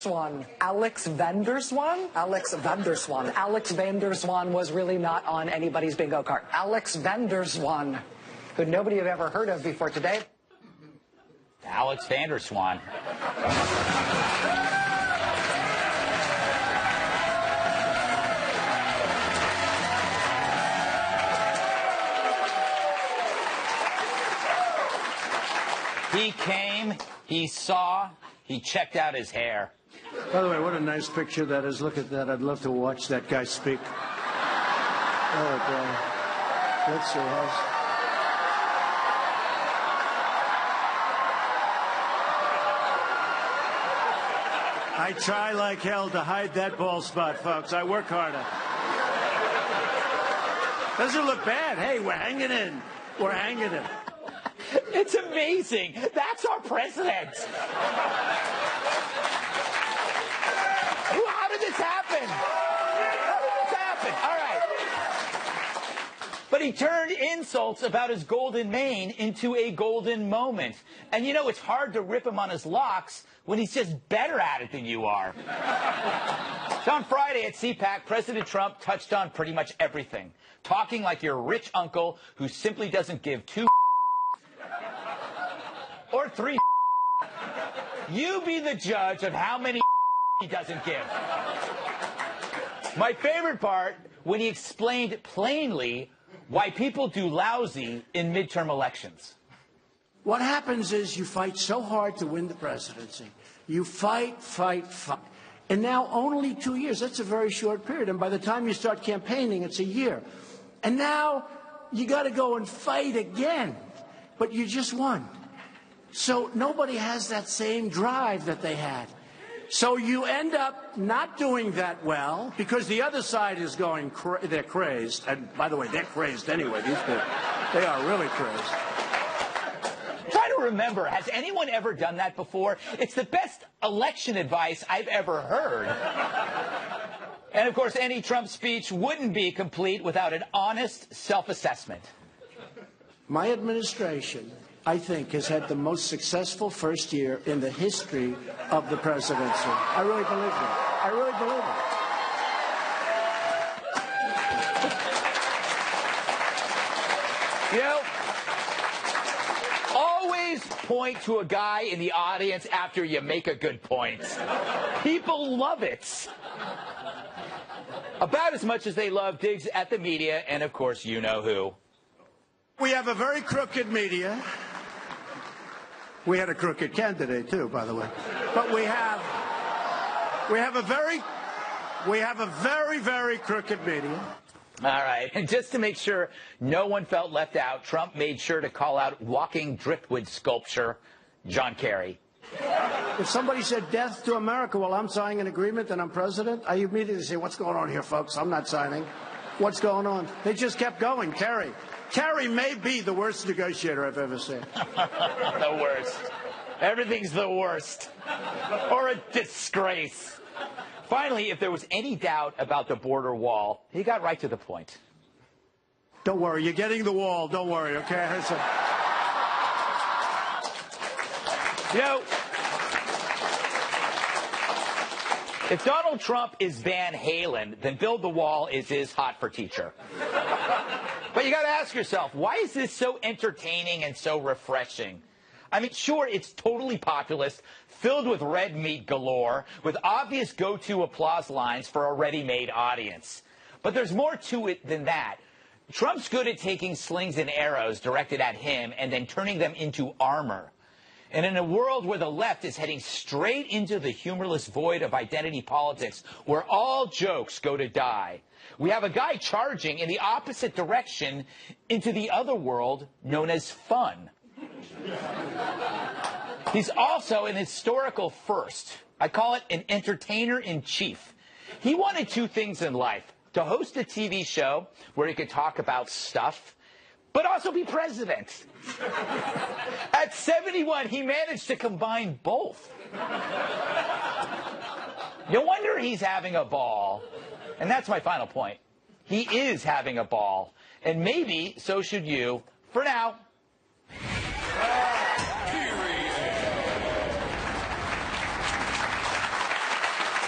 Swan. Alex Vanderswan? Alex Vanderswan. Alex Vanderswan was really not on anybody's bingo card. Alex Vanderswan, who nobody had ever heard of before today. Alex Vanderswan. He came, he saw, he checked out his hair. By the way, what a nice picture that is. Look at that. I'd love to watch that guy speak. Oh, boy. Let's see. I try like hell to hide that bald spot, folks. I work harder. Doesn't look bad. Hey, we're hanging in. We're hanging in. It's amazing. That's our president. How did this happen? How did this happen? All right. But he turned insults about his golden mane into a golden moment. And you know, it's hard to rip him on his locks when he's just better at it than you are. So on Friday at CPAC, President Trump touched on pretty much everything, talking like your rich uncle who simply doesn't give two or three. You be the judge of how many he doesn't give. My favorite part, when he explained plainly why people do lousy in midterm elections. What happens is you fight so hard to win the presidency. You fight, fight, fight. And now only 2 years. That's a very short period. And by the time you start campaigning, it's a year. And now you got to go and fight again. But you just won. So nobody has that same drive that they had. So you end up not doing that well because the other side is going, they're crazed. And by the way, they're crazed anyway. These people, they are really crazed. Try to remember, has anyone ever done that before? It's the best election advice I've ever heard. And of course, any Trump speech wouldn't be complete without an honest self-assessment. My administration, I think, has had the most successful first year in the history of the presidency. I really believe that. I really believe it. You know, always point to a guy in the audience after you make a good point. People love it. About as much as they love digs at the media, and of course, you know who. We have a very crooked media. We had a crooked candidate too, by the way. But we have a very, very crooked media. All right. And just to make sure no one felt left out, Trump made sure to call out walking driftwood sculpture John Kerry. If somebody said death to America while I'm signing an agreement and I'm president, I immediately say, what's going on here, folks? I'm not signing. What's going on? They just kept going. Kerry. Kerry may be the worst negotiator I've ever seen. The worst. Everything's the worst. Or a disgrace. Finally, if there was any doubt about the border wall, he got right to the point. Don't worry, you're getting the wall. Don't worry, okay? You know, if Donald Trump is Van Halen, then Build the Wall is his Hot for Teacher. But you got to ask yourself, why is this so entertaining and so refreshing? I mean, sure, it's totally populist, filled with red meat galore, with obvious go-to applause lines for a ready-made audience. But there's more to it than that. Trump's good at taking slings and arrows directed at him and then turning them into armor. And in a world where the left is heading straight into the humorless void of identity politics, where all jokes go to die, we have a guy charging in the opposite direction into the other world known as fun. He's also an historical first. I call it an entertainer-in-chief. He wanted two things in life: to host a TV show where he could talk about stuff, but also be president. At 71, he managed to combine both. No wonder he's having a ball. And that's my final point. He is having a ball. And maybe so should you. For now.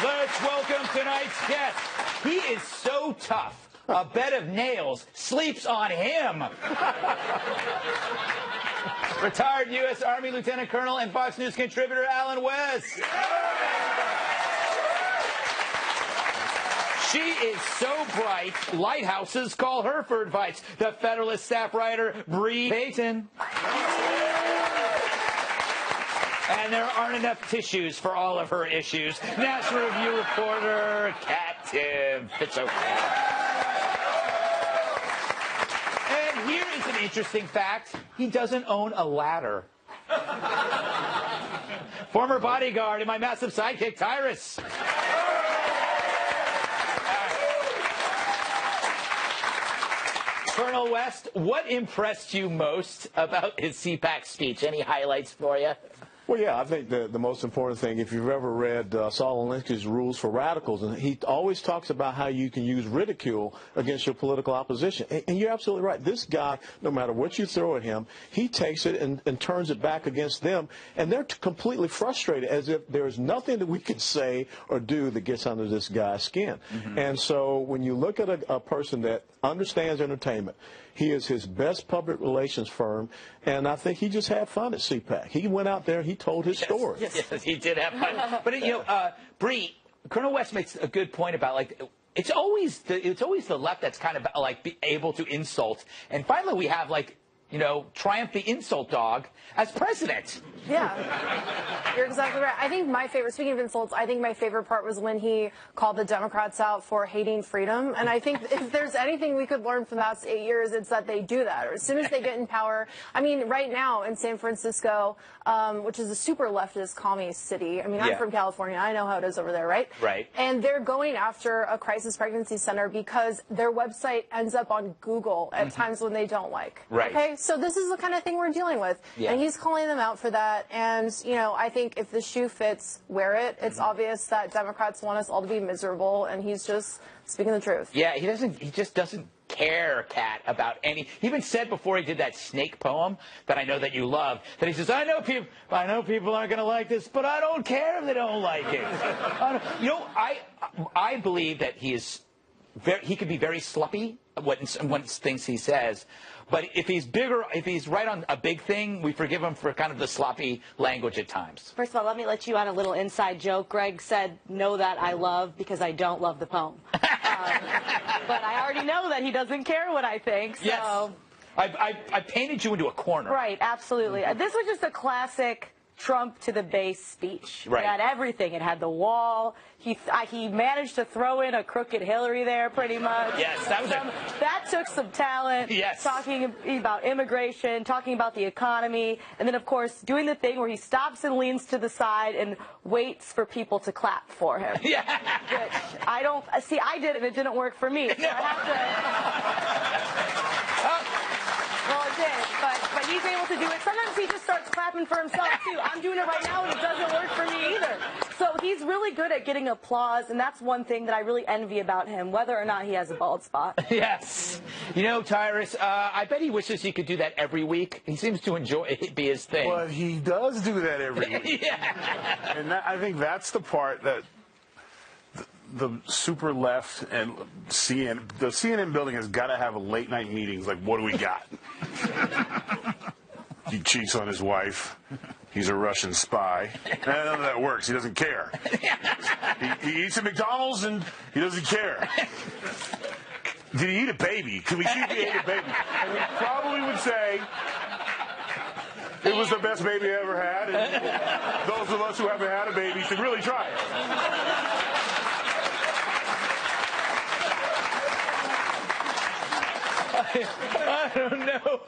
Let's welcome tonight's guest. He is so tough, a bed of nails sleeps on him. Retired U.S. Army Lieutenant Colonel and Fox News contributor Alan West. She is so bright, lighthouses call her for advice. The Federalist staff writer, Bree Payton. And there aren't enough tissues for all of her issues. National Review reporter, Kat Timm. It's okay. And here is an interesting fact. He doesn't own a ladder. Former bodyguard and my massive sidekick, Tyrus. Colonel West, what impressed you most about his CPAC speech? Any highlights for you? Well, yeah, I think the most important thing, if you've ever read Saul Alinsky's Rules for Radicals, and he always talks about how you can use ridicule against your political opposition. And you're absolutely right. This guy, no matter what you throw at him, he takes it and turns it back against them. And they're completely frustrated, as if there's nothing that we can say or do that gets under this guy's skin. Mm-hmm. And so when you look at a person that understands entertainment, he is his best public relations firm, and I think he just had fun at CPAC. He went out there, he told his story. Yes, he did have fun. But, you know, Bree, Colonel West makes a good point about, like, it's always the left that's kind of, like, able to insult. And finally we have, like, you know, Triumph the insult dog as president. Yeah, you're exactly right. I think my favorite, speaking of insults, I think my favorite part was when he called the Democrats out for hating freedom. And I think if there's anything we could learn from the last 8 years, it's that they do that. Or as soon as they get in power, I mean, right now in San Francisco, which is a super leftist commie city. I mean, I'm from California. I know how it is over there, right? Right. And they're going after a crisis pregnancy center because their website ends up on Google at times when they don't like. Right. Okay? So this is the kind of thing we're dealing with. Yeah. And he's calling them out for that. And, you know, I think if the shoe fits, wear it. It's obvious that Democrats want us all to be miserable, and he's just speaking the truth. Yeah, he just doesn't care, Kat, about any. He even said before he did that snake poem that I know that you love, that he says, I know people aren't going to like this, but I don't care if they don't like it. You know, I believe that he can be very sloppy what things he says. But if he's right on a big thing, we forgive him for kind of the sloppy language at times. First of all, let me let you on a little inside joke. Greg said, know that I love because I don't love the poem. But I already know that he doesn't care what I think. So. Yes. I painted you into a corner. Right, absolutely. This was just a classic Trump to the base speech. Right. It had everything. It had the wall. He managed to throw in a crooked Hillary there, pretty much. Yes, that took some talent. Yes. Talking about immigration, talking about the economy, and then of course doing the thing where he stops and leans to the side and waits for people to clap for him. Yeah. Which I don't see. I did it, and it didn't work for me. So I have to. Well, it did, but he's able to do it. Sometimes he just starts clapping for himself, too. I'm doing it right now, and it doesn't work for me either. So he's really good at getting applause, and that's one thing that I really envy about him, whether or not he has a bald spot. Yes. You know, Tyrus, I bet he wishes he could do that every week. He seems to enjoy it, be his thing. Well, he does do that every week. Yeah. And I think that's the part that the super left and the CNN building has got to have a late night meetings. Like, what do we got? He cheats on his wife. He's a Russian spy. None of that works. He doesn't care. He eats at McDonald's and he doesn't care. Did he eat a baby? Can we see if he ate a baby? And we probably would say it was the best baby I ever had. And those of us who haven't had a baby should really try it. I don't know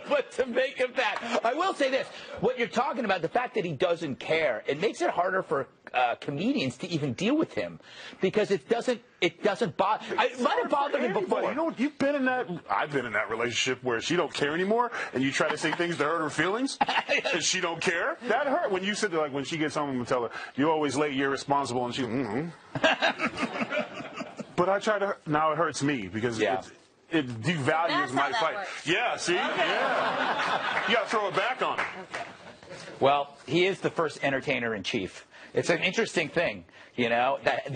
what to make of that. I will say this. What you're talking about, the fact that he doesn't care, it makes it harder for comedians to even deal with him because it doesn't bother. It might have bothered him before. You know, you've been in that. I've been in that relationship where she don't care anymore, and you try to say things to hurt her feelings, and she don't care. That hurt when you said like when she gets home and tell her you're always late, you're responsible, and she. But I try to. Now it hurts me because it devalues my fight. Yeah, see? Okay. Yeah. You got to throw it back on him. Well, he is the first entertainer in chief. It's an interesting thing, you know, that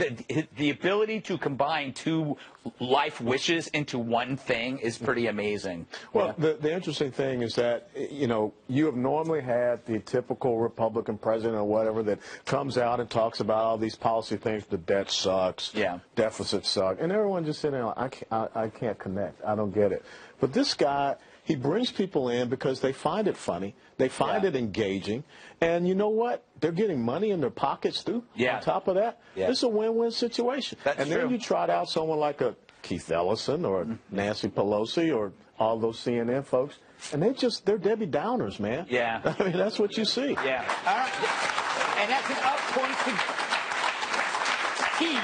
the ability to combine two life wishes into one thing is pretty amazing. Well, the interesting thing is that, you know, you have normally had the typical Republican president or whatever that comes out and talks about all these policy things. The debt sucks. Yeah. Deficit sucks. And everyone just sitting there, I can't connect. I don't get it. But this guy, he brings people in because they find it funny. They find it engaging. And you know what? They're getting money in their pockets, too. Yeah. On top of that, it's a win-win situation. That's and true. then you trot out someone like a Keith Ellison or Nancy Pelosi or all those CNN folks, and they're Debbie Downers, man. Yeah. I mean, that's what you see. Yeah. All right. And that's an up point to Key.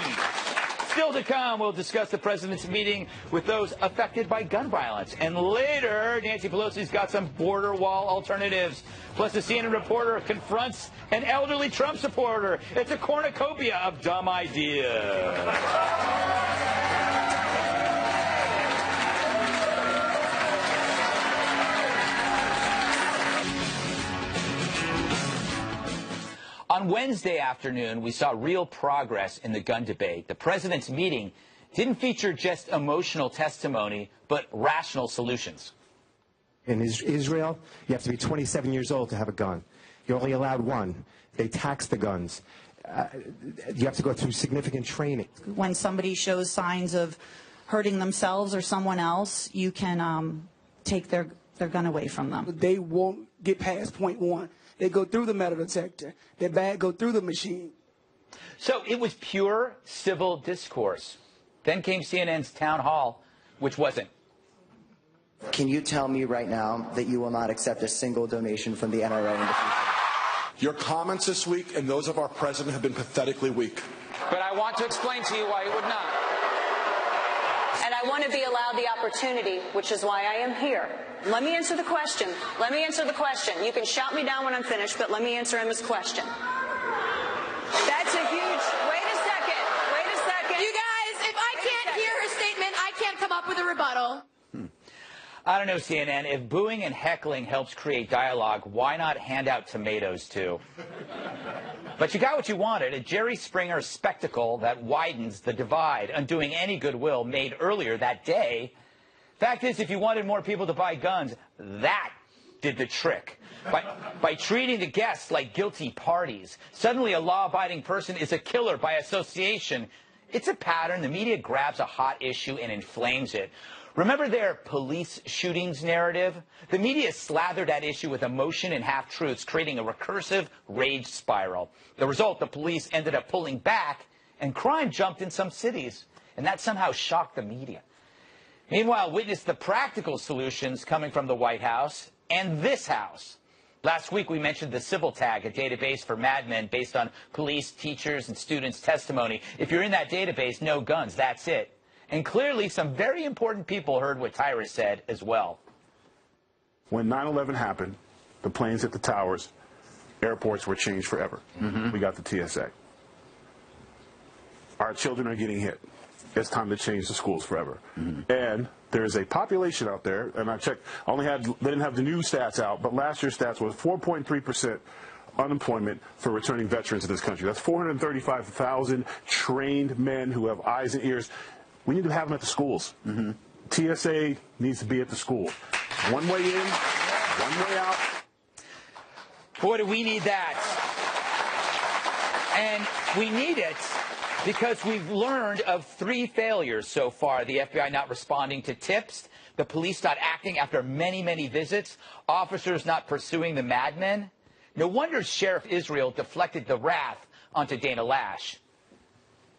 Still to come, we'll discuss the president's meeting with those affected by gun violence. And later, Nancy Pelosi's got some border wall alternatives. Plus, a CNN reporter confronts an elderly Trump supporter. It's a cornucopia of dumb ideas. On Wednesday afternoon, we saw real progress in the gun debate. The president's meeting didn't feature just emotional testimony, but rational solutions. In Israel, you have to be 27 years old to have a gun. You're only allowed one. They tax the guns. You have to go through significant training. When somebody shows signs of hurting themselves or someone else, you can take their gun away from them. They won't get past point one. They go through the metal detector. Their bag go through the machine. So it was pure civil discourse. Then came CNN's town hall, which wasn't. Can you tell me right now that you will not accept a single donation from the NRA in the future? Your comments this week and those of our president have been pathetically weak. But I want to explain to you why you would not. And I want to be allowed the opportunity, which is why I am here. Let me answer the question. Let me answer the question. You can shout me down when I'm finished, but let me answer Emma's question. That's a huge... Wait a second. Wait a second. You guys, if I can't hear her statement, I can't come up with a rebuttal. I don't know, CNN. If booing and heckling helps create dialogue, why not hand out tomatoes, too? But you got what you wanted, a Jerry Springer spectacle that widens the divide, undoing any goodwill made earlier that day. Fact is, if you wanted more people to buy guns, that did the trick. By treating the guests like guilty parties, suddenly a law-abiding person is a killer by association. It's a pattern. The media grabs a hot issue and inflames it. Remember their police shootings narrative? The media slathered that issue with emotion and half-truths, creating a recursive rage spiral. The result, the police ended up pulling back, and crime jumped in some cities. And that somehow shocked the media. Meanwhile, witness the practical solutions coming from the White House and this House. Last week, we mentioned the Civil Tag, a database for madmen based on police, teachers, and students' testimony. If you're in that database, no guns, that's it. And clearly, some very important people heard what Tyrus said as well. When 9/11 happened, the planes hit the towers, airports were changed forever. We got the TSA. Our children are getting hit. It's time to change the schools forever. And there's a population out there, and I checked, they didn't have the new stats out, but last year's stats was 4.3% unemployment for returning veterans to this country. That's 435,000 trained men who have eyes and ears. We need to have them at the schools. TSA needs to be at the school. One way in, one way out. Boy, do we need that. And we need it because we've learned of 3 failures so far. The FBI not responding to tips, the police not acting after many, many visits, officers not pursuing the madmen. No wonder Sheriff Israel deflected the wrath onto Dana Lash.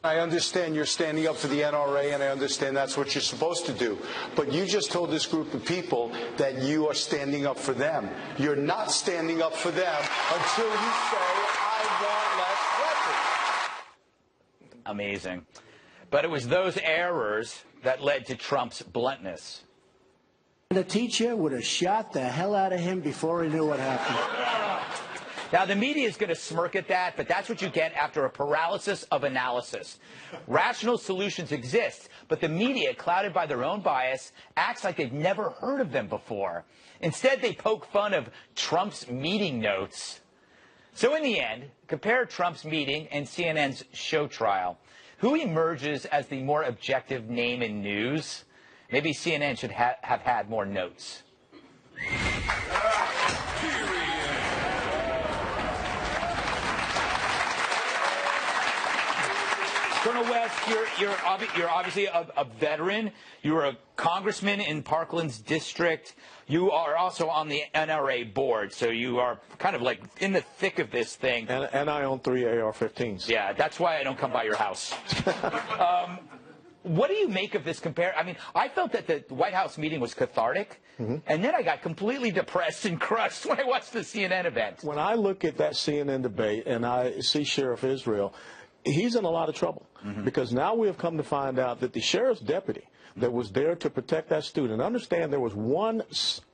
I understand you're standing up for the NRA, and I understand that's what you're supposed to do. But you just told this group of people that you are standing up for them. You're not standing up for them until you say, I want less weapons. Amazing. But it was those errors that led to Trump's bluntness. The teacher would have shot the hell out of him before he knew what happened. Now, the media is going to smirk at that, but that's what you get after a paralysis of analysis. Rational solutions exist, but the media, clouded by their own bias, acts like they've never heard of them before. Instead, they poke fun of Trump's meeting notes. So in the end, compare Trump's meeting and CNN's show trial. Who emerges as the more objective name in news? Maybe CNN should have had more notes. Colonel West, you're obviously a veteran. You were a congressman in Parkland's district. You are also on the NRA board, so you are kind of like in the thick of this thing. And I own 3 AR-15s. Yeah, that's why I don't come by your house. What do you make of this I mean, I felt that the White House meeting was cathartic, and then I got completely depressed and crushed when I watched the CNN event. When I look at that CNN debate and I see Sheriff Israel, he's in a lot of trouble because now we have come to find out that the sheriff's deputy that was there to protect that student, understand there was one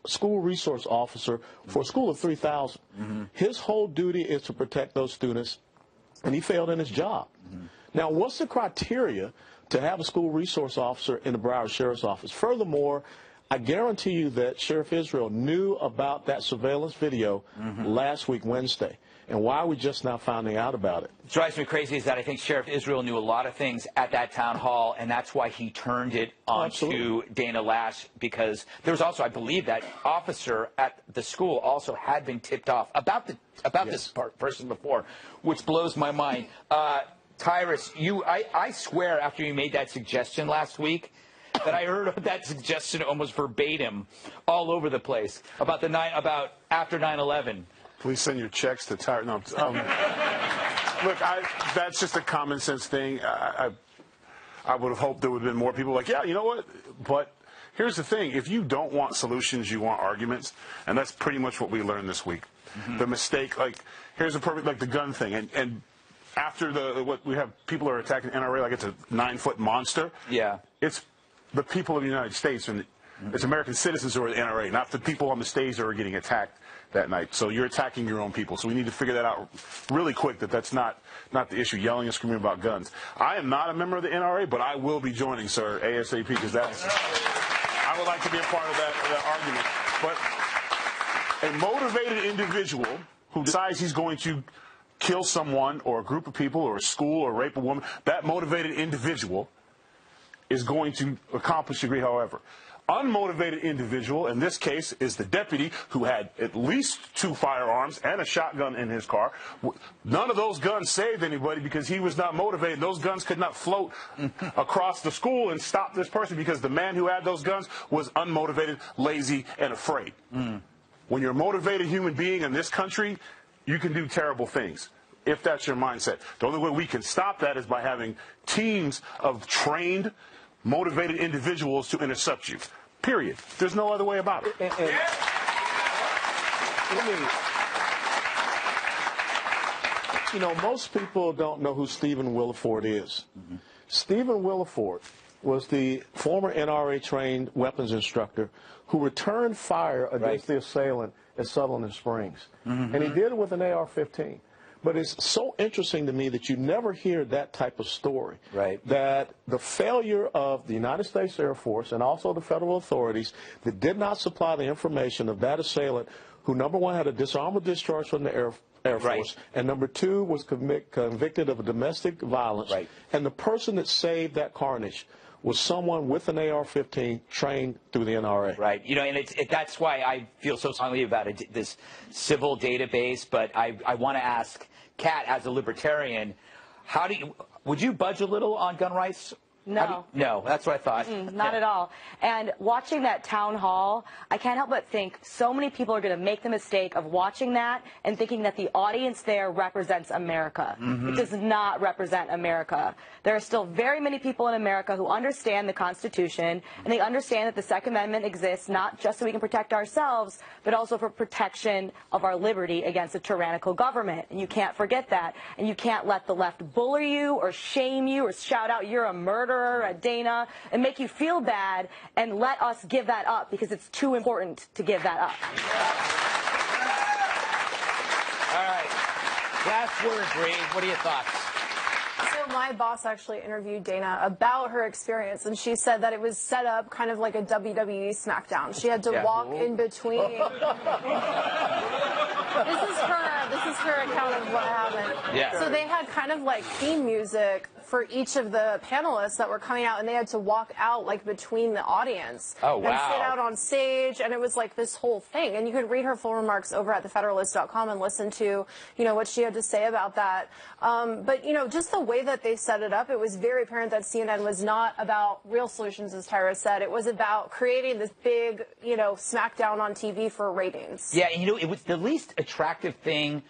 school resource officer for a school of 3,000. His whole duty is to protect those students, and he failed in his job. Now, what's the criteria to have a school resource officer in the Broward Sheriff's Office? Furthermore, I guarantee you that Sheriff Israel knew about that surveillance video last week, Wednesday. And why are we just now finding out about it? What drives me crazy is that I think Sheriff Israel knew a lot of things at that town hall, and that's why he turned it onto Dana Lash, because there was also, I believe, that officer at the school also had been tipped off about this person before, which blows my mind. Tyrus, I swear after you made that suggestion last week that I heard that suggestion almost verbatim all over the place about after 9/11. Please send your checks to Tyrus. No, look, that's just a common sense thing. I would have hoped there would have been more people like, yeah, you know what? But here's the thing. If you don't want solutions, you want arguments. And that's pretty much what we learned this week. The mistake, here's a perfect, the gun thing. And after what we have, people are attacking NRA like it's a 9-foot monster. Yeah. It's the people of the United States, and it's American citizens who are the NRA, not the people on the stage that are getting attacked that night. So you're attacking your own people. So we need to figure that out really quick, that's not the issue, yelling and screaming about guns. I am not a member of the NRA, but I will be joining, sir, ASAP, because I would like to be a part of that argument. But a motivated individual who decides he's going to kill someone or a group of people or a school or rape a woman, that motivated individual is going to accomplish a degree, however. Unmotivated individual, in this case, is the deputy who had at least 2 firearms and a shotgun in his car. None of those guns saved anybody because he was not motivated. Those guns could not float across the school and stop this person because the man who had those guns was unmotivated, lazy, and afraid. When you're a motivated human being in this country, you can do terrible things if that's your mindset. The only way we can stop that is by having teams of trained, motivated individuals to intercept you. Period. There's no other way about it. Most people don't know who Stephen Williford is. Stephen Williford was the former NRA-trained weapons instructor who returned fire against the assailant at Sutherland Springs. And he did it with an AR-15. But it's so interesting to me that you never hear that type of story. That the failure of the United States Air Force and also the federal authorities that did not supply the information of that assailant who, number one, had a disarmable discharge from the Air Force, and number two, was convicted of a domestic violence. And the person that saved that carnage was someone with an AR-15 trained through the NRA. And that's why I feel so strongly about this civil database. But I want to ask Kat, as a libertarian, would you budge a little on gun rights? No. No, that's what I thought. Not at all. And watching that town hall, I can't help but think so many people are going to make the mistake of watching that and thinking that the audience there represents America. It does not represent America. There are still very many people in America who understand the Constitution, and they understand that the Second Amendment exists not just so we can protect ourselves, but also for protection of our liberty against a tyrannical government. And you can't forget that. And you can't let the left bully you or shame you or shout out you're a murderer at Dana and make you feel bad, and let us give that up because it's too important to give that up. All right. Last word, Bree. What are your thoughts? So my boss actually interviewed Dana about her experience, and she said that it was set up kind of like a WWE SmackDown. She had to walk in between. this is her account of what happened. Yeah. So they had kind of like theme music for each of the panelists that were coming out, and they had to walk out like between the audience Oh, and wow. sit out on stage, and it was like this whole thing. And you could read her full remarks over at thefederalist.com and listen to, what she had to say about that. But just the way that they set it up, it was very apparent that CNN was not about real solutions, as Tyra said. It was about creating this big, smackdown on TV for ratings. Yeah, it was the least attractive thing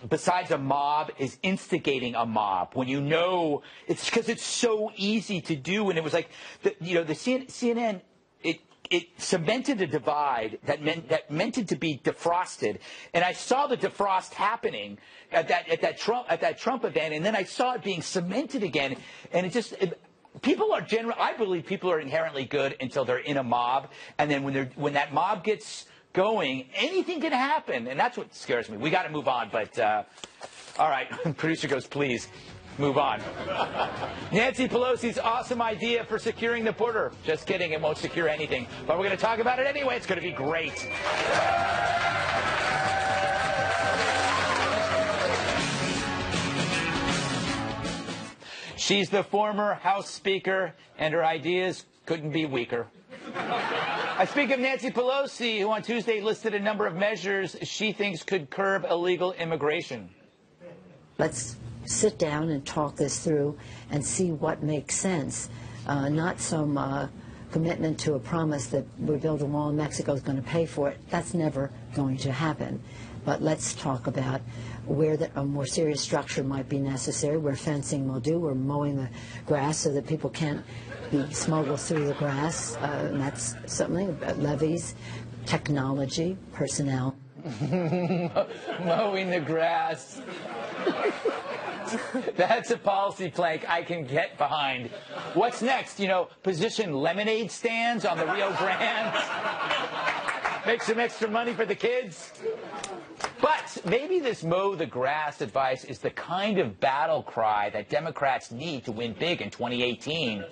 besides a mob is instigating a mob when it's because it's so easy to do. And it was like, the CNN, it cemented a divide that meant it to be defrosted. And I saw the defrost happening at that Trump event, and then I saw it being cemented again. And I believe people are inherently good until they're in a mob, and then when that mob gets going, anything can happen, and that's what scares me. We got to move on, but all right. Producer goes, please move on. Nancy Pelosi's awesome idea for securing the border. Just kidding, it won't secure anything, but we're going to talk about it anyway. It's going to be great. She's the former House Speaker, and her ideas couldn't be weaker. I speak of Nancy Pelosi, who on Tuesday listed a number of measures she thinks could curb illegal immigration. Let's sit down and talk this through and see what makes sense. Not some commitment to a promise that we build a wall and Mexico is going to pay for it. That's never going to happen. But let's talk about where a more serious structure might be necessary, where fencing will do, where mowing the grass so that people can't be smuggled through the grass. And that's something about levies, technology, personnel. Mowing the grass. That's a policy plank I can get behind. What's next? Position lemonade stands on the Rio Grande. Make some extra money for the kids. But maybe this mow the grass advice is the kind of battle cry that Democrats need to win big in 2018.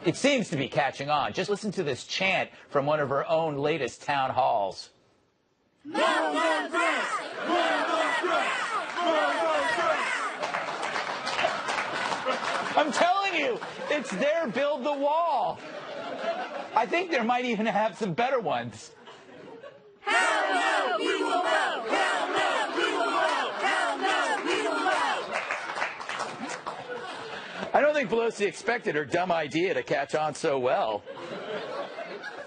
It seems to be catching on. Just listen to this chant from one of her own latest town halls. Mow the grass! Mow the grass! Mow the grass! I'm telling you, it's their build the wall. I think there might even have some better ones. Hell no, we will mow! Hell no, we will mow! Hell no, we will mow! I don't think Pelosi expected her dumb idea to catch on so well.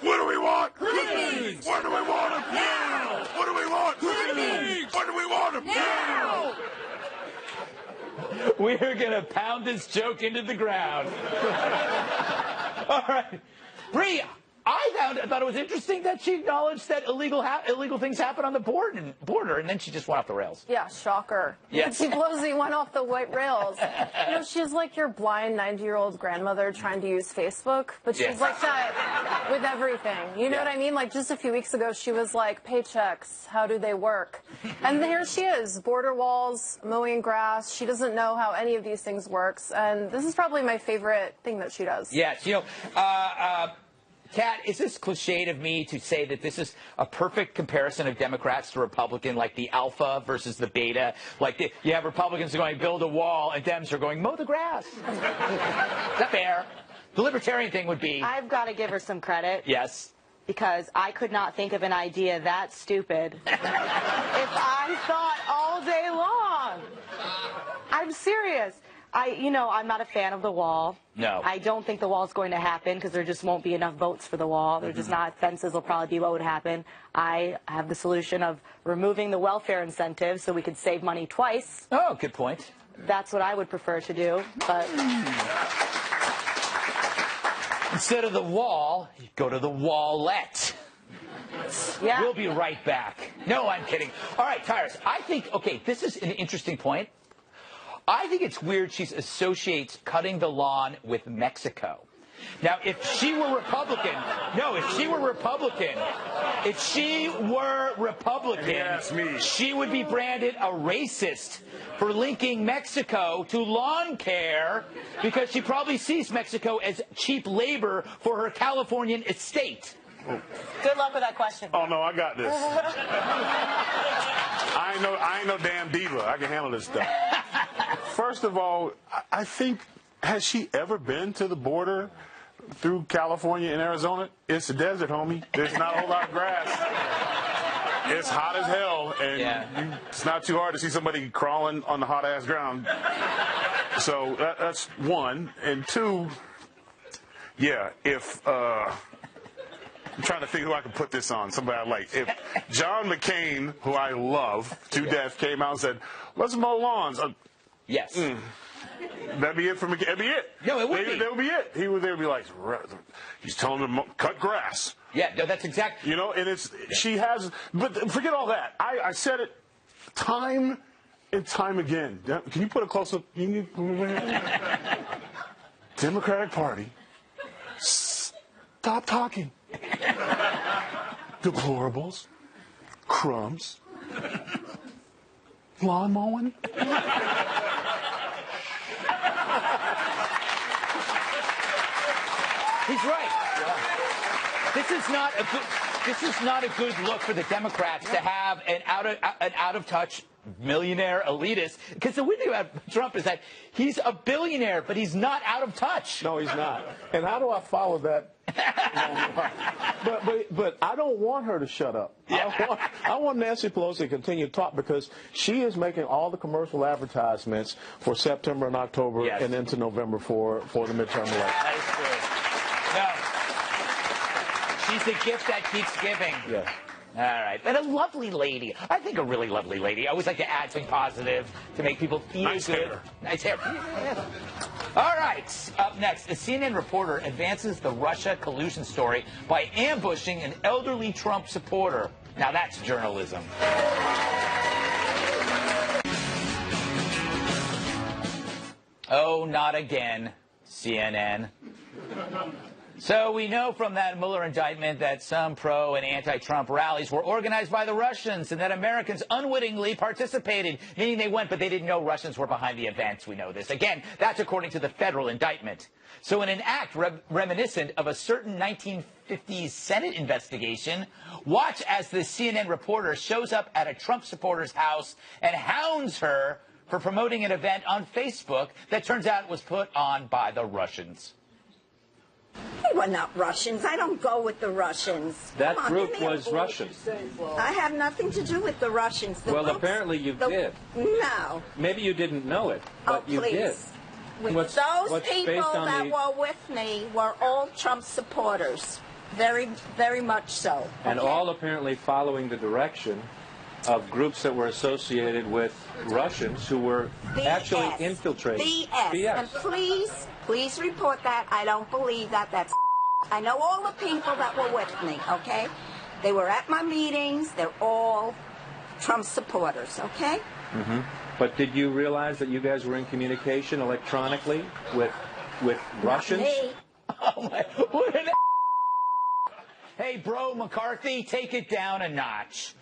What do we want? Clippings! What do we want them? Now! What do we want? Clippings! What do we want them? Now! We're going to pound this joke into the ground. All right. Bree, I thought it was interesting that she acknowledged that illegal things happen on the border, and then she just went off the rails. Yeah, shocker. Yes. Nancy Pelosi went off the white rails. She's like your blind 90-year-old grandmother trying to use Facebook, but she's like that with everything. You know what I mean? Like just a few weeks ago, she was like, paychecks, how do they work? And here she is, border walls, mowing grass. She doesn't know how any of these things works, and this is probably my favorite thing that she does. Yes, Kat, is this cliched of me to say that this is a perfect comparison of Democrats to Republican, like the alpha versus the beta? Like you have Republicans going, build a wall, and Dems are going, mow the grass. Is that fair? The libertarian thing would be... I've got to give her some credit. Yes. Because I could not think of an idea that stupid if I thought all day long. I'm serious. I'm not a fan of the wall. No. I don't think the wall's going to happen because there just won't be enough votes for the wall. They're just not. Fences will probably be what would happen. I have the solution of removing the welfare incentive so we could save money twice. Oh, good point. That's what I would prefer to do, but... Instead of the wall, you go to the wallette. Yeah. We'll be right back. No, I'm kidding. All right, Tyrus, I think, this is an interesting point. I think it's weird she associates cutting the lawn with Mexico. Now, if she were Republican, she would be branded a racist for linking Mexico to lawn care because she probably sees Mexico as cheap labor for her Californian estate. Good luck with that question. Oh, no, I got this. I ain't no damn diva. I can handle this stuff. First of all, I think, has she ever been to the border through California and Arizona? It's a desert, homie. There's not a whole lot of grass. It's hot as hell, and it's not too hard to see somebody crawling on the hot-ass ground. So that's one. And two, yeah, if... I'm trying to think who I can put this on, somebody I like. If John McCain, who I love to death, came out and said, let's mow lawns. Yes. That'd be it for McCain. That'd be it. No, it would be. That would be it. They would be like, he's telling them to cut grass. Yeah, no, that's exactly. You know, and she has, but forget all that. I said it time and time again. Can you put a close-up? Democratic Party. Stop talking. Deplorables, crumbs, lawn mowing. He's right. This is not a good look for the Democrats to have an out of touch millionaire elitist. Because the weird thing about Trump is that he's a billionaire, but he's not out of touch. No, he's not. And how do I follow that? But I don't want her to shut up. Yeah. I want Nancy Pelosi to continue to talk because she is making all the commercial advertisements for September and October and into November for the midterm election. That is true. No. She's the gift that keeps giving. Yes. All right. And a lovely lady. I think a really lovely lady. I always like to add something positive to make people feel nice good. Hair. Nice hair. All right. Up next, a CNN reporter advances the Russia collusion story by ambushing an elderly Trump supporter. Now that's journalism. Oh, not again, CNN. So we know from that Mueller indictment that some pro and anti-Trump rallies were organized by the Russians and that Americans unwittingly participated, meaning they went, but they didn't know Russians were behind the events. We know this. Again, that's according to the federal indictment. So in an act reminiscent of a certain 1950s Senate investigation, watch as the CNN reporter shows up at a Trump supporter's house and hounds her for promoting an event on Facebook that turns out was put on by the Russians. They were not Russians. I don't go with the Russians. That group was Russian. I have nothing to do with the Russians. Well, apparently you did. No. Maybe you didn't know it, but you did. Those people that were with me were all Trump supporters. Very, very much so. And all apparently following the direction of groups that were associated with Russians who were actually infiltrating. BS. And please report that. I don't believe that. That's I know all the people that were with me, okay? They were at my meetings. They're all Trump supporters, okay? Mm-hmm. But did you realize that you guys were in communication electronically with Russians? Me. Oh my, what an Hey, bro, McCarthy, take it down a notch.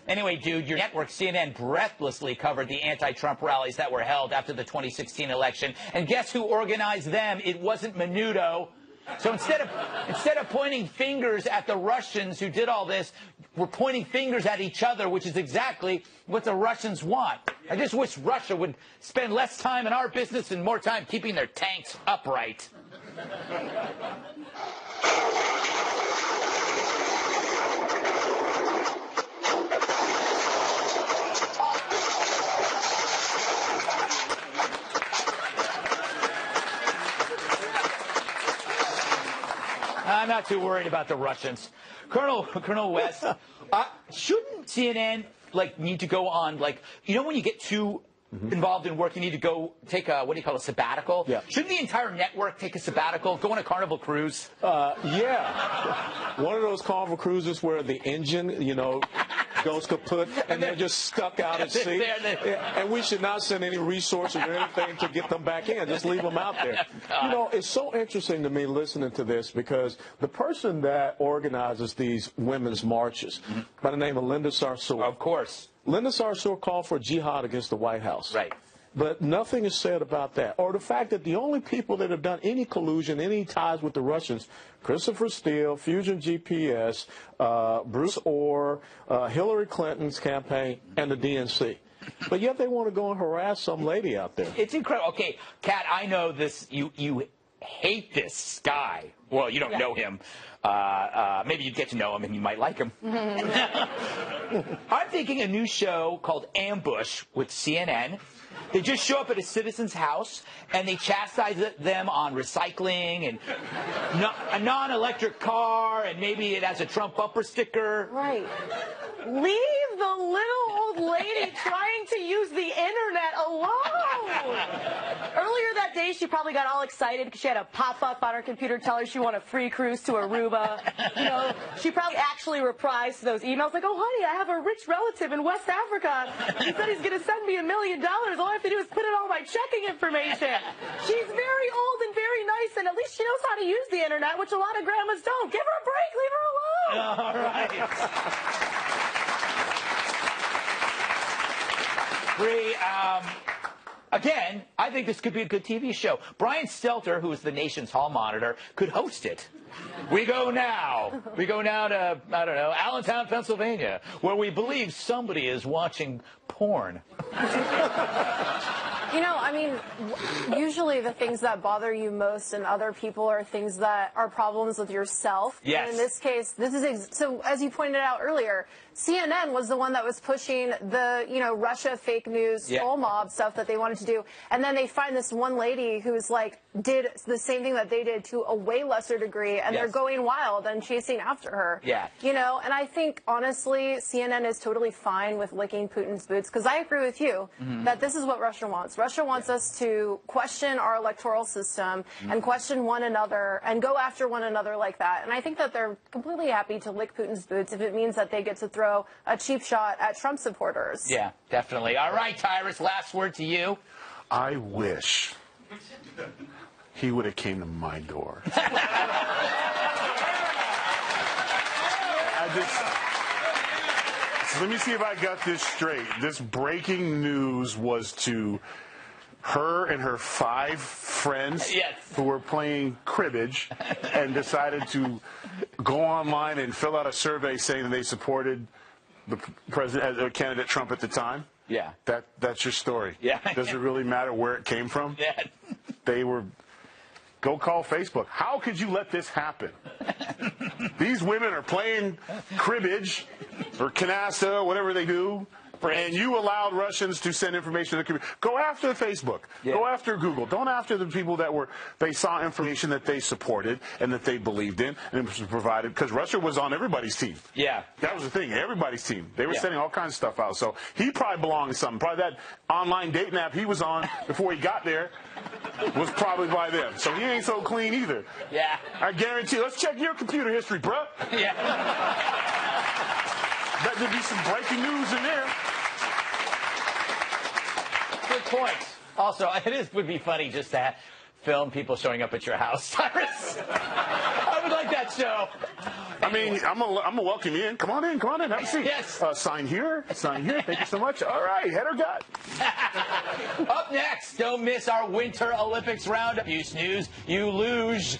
Anyway, dude, your network, CNN, breathlessly covered the anti-Trump rallies that were held after the 2016 election. And guess who organized them? It wasn't Menudo. So instead of pointing fingers at the Russians who did all this, we're pointing fingers at each other, which is exactly what the Russians want. I just wish Russia would spend less time in our business and more time keeping their tanks upright. I'm not too worried about the Russians. Colonel West, shouldn't CNN need to go on when you get too involved in work, you need to go take a a sabbatical? Yeah. Shouldn't the entire network take a sabbatical, go on a Carnival cruise? Yeah. One of those Carnival cruises where the engine, goes kaput and they're just stuck out at sea. And we should not send any resources or anything to get them back in. Just leave them out there. It's so interesting to me listening to this because the person that organizes these women's marches by the name of Linda Sarsour. Of course. Linda Sarsour called for jihad against the White House. Right. But nothing is said about that. Or the fact that the only people that have done any collusion, any ties with the Russians, Christopher Steele, Fusion GPS, Bruce Orr, Hillary Clinton's campaign, and the DNC. But yet they want to go and harass some lady out there. It's incredible. Okay, Kat, I know this. You hate this guy. Well, you don't know him. Maybe you get to know him and you might like him. I'm thinking a new show called Ambush with CNN. They just show up at a citizen's house and they chastise them on recycling and a non-electric car, and maybe it has a Trump bumper sticker. Right. Leave the little old lady trying to use the internet alone. Earlier that day, she probably got all excited because she had a pop-up on her computer telling her she won a free cruise to Aruba. You know, she probably actually reprised those emails like, "Oh, honey, I have a rich relative in West Africa. He said he's going to send me $1 million. All I have to do is put in all my checking information." She's very old and very nice, and at least she knows how to use the internet, which a lot of grandmas don't. Give her a break. Leave her alone. All right. Bree, again, I think this could be a good TV show. Brian Stelter, who is the nation's hall monitor, could host it. We go now to, I don't know, Allentown, Pennsylvania, where we believe somebody is watching porn. You know, I mean, usually the things that bother you most in other people are things that are problems with yourself. Yes. And in this case, this is so as you pointed out earlier, CNN was the one that was pushing the, Russia fake news, troll mob stuff that they wanted to do. And then they find this one lady who's like, did the same thing that they did to a way lesser degree, and they're going wild and chasing after her. Yeah. And I think, honestly, CNN is totally fine with licking Putin's boots, because I agree with you that this is what Russia wants. Russia wants us to question our electoral system and question one another and go after one another like that. And I think that they're completely happy to lick Putin's boots if it means that they get to throw a cheap shot at Trump supporters. Yeah, definitely. All right, Tyrus, last word to you. I wish he would have came to my door. So let me see if I got this straight. This breaking news was to her and her 5 friends who were playing cribbage and decided to go online and fill out a survey saying that they supported the president, candidate Trump at the time. Yeah. That's your story. Yeah. Does it really matter where it came from? Yeah. They were. Go call Facebook. How could you let this happen? These women are playing cribbage or canasta, whatever they do, and you allowed Russians to send information to the computer. Go after Facebook. Yeah. Go after Google. Don't after the people that they saw information that they supported and that they believed in and it was provided, because Russia was on everybody's team. Yeah. That was the thing, everybody's team. They were sending all kinds of stuff out. So he probably belonged to something. Probably that online dating app he was on before he got there was probably by them. So he ain't so clean either. Yeah. I guarantee. Let's check your computer history, bruh. Yeah. Bet there'd be some breaking news in there. Good point. Also, would be funny just to film people showing up at your house, Cyrus. I would like that show. I mean, I'm gonna welcome you in. Come on in. Have a seat. Yes. Sign here. Thank you so much. All right, head or gut. Up next, don't miss our Winter Olympics roundup. You snooze, you lose.